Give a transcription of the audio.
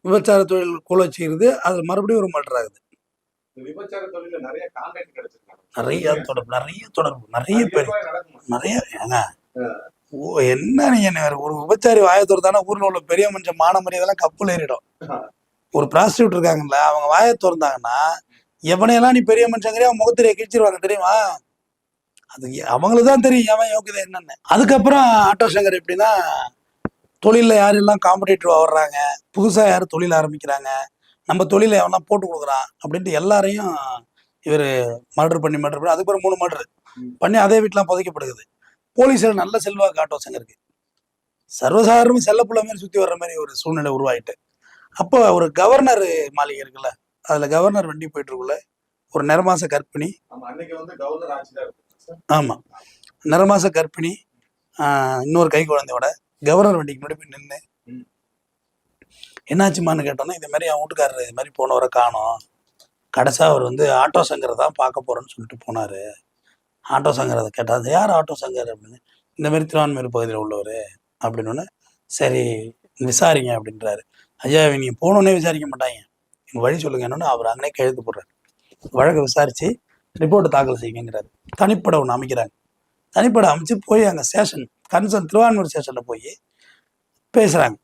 விபச்சார தொழில் கொலை செய்யுது, அது மறுபடியும் ஒரு மர்டர் ஆகுது. விபச்சார தொழில நிறைய கான்டாக்ட் கிடைச்சிருக்காங்க. நிறைய தொடர்பு நிறைய பேர் நிறைய ஏங்க. என்ன நீங்க ஒரு விபச்சாரி வாயை திறந்தானா ஊர்ல உள்ள பெரிய மனுஷன் மான மரியாதைலாம் கப்பல் ஏறிடும். ஒரு ப்ராஸ்டியூட் இருக்காங்கல்ல, அவங்க வாயை திறந்தாங்கன்னா எவனையெல்லாம் நீ பெரிய மனுஷங்கிறியா முகத்திரையை கிழிச்சிருவாங்க தெரியுமா? அது அவங்களுக்கு தான் தெரியும் எவன் யோகியதை என்னன்னு. அதுக்கப்புறம் ஆட்டோ சங்கர் எப்படின்னா, தொழிலில் யாரெல்லாம் காம்படேட்டிவ் வர்றாங்க, புதுசாக யார் தொழில் ஆரம்பிக்கிறாங்க, நம்ம தொழிலை எவனா போட்டு கொடுக்குறான் அப்படின்ட்டு எல்லாரையும் இவர் மர்டர் பண்ணி அதுக்கப்புறம் 3 மர்டர் பண்ணி அதே வீட்டிலாம் புதைக்கப்படுது. போலீஸில் நல்ல செல்வாக்கு ஆட்டோ சங்கருக்கு. சர்வசாதாரணமாக செல்லப்புள்ள மாதிரி சுற்றி வர்ற மாதிரி ஒரு சூழ்நிலை உருவாயிட்டு. அப்போ ஒரு கவர்னர் மாளிகை இருக்குல்ல, அதில் கவர்னர் வண்டி போயிட்டு இருக்குள்ள ஒரு நிறமாச கர்ப்பிணி. ஆமாம், நிறமாச கர்ப்பிணி இன்னொரு கை குழந்தையோட கவர்னர் வண்டிக்கு முன்னாடி போய் நின்று என்னாச்சுமான்னு கேட்டோன்னா, இது மாதிரி அவன் வீட்டுக்காரர் இது மாதிரி போனவரை காணோம், கடைசியாக அவர் வந்து ஆட்டோ சங்கரை தான் பார்க்க போகிறேன்னு சொல்லிட்டு போனார். ஆட்டோ சங்கர் அதை கேட்டால், யார் ஆட்டோ சங்கர் அப்படின்னு, இந்த மாதிரி திருவான்மையூர் பகுதியில் உள்ளவர் அப்படின்னு. சரி விசாரிங்க அப்படின்றாரு. ஐயா நீங்கள் போனோன்னே விசாரிக்க மாட்டாங்க, எங்கள் வழி சொல்லுங்க என்னன்னு அவர் அங்கனே கையெழுத்து போடுறாரு. வழக்கை விசாரித்து ரிப்போர்ட்டு தாக்கல் செய்யுங்கிறாரு. தனிப்படை ஒன்று அமைக்கிறாங்க. தனிப்படை அமைச்சு போய் அங்கே ஸ்டேஷன் திருவான்மையூர் ஸ்டேஷனில் போய் பேசுகிறாங்க.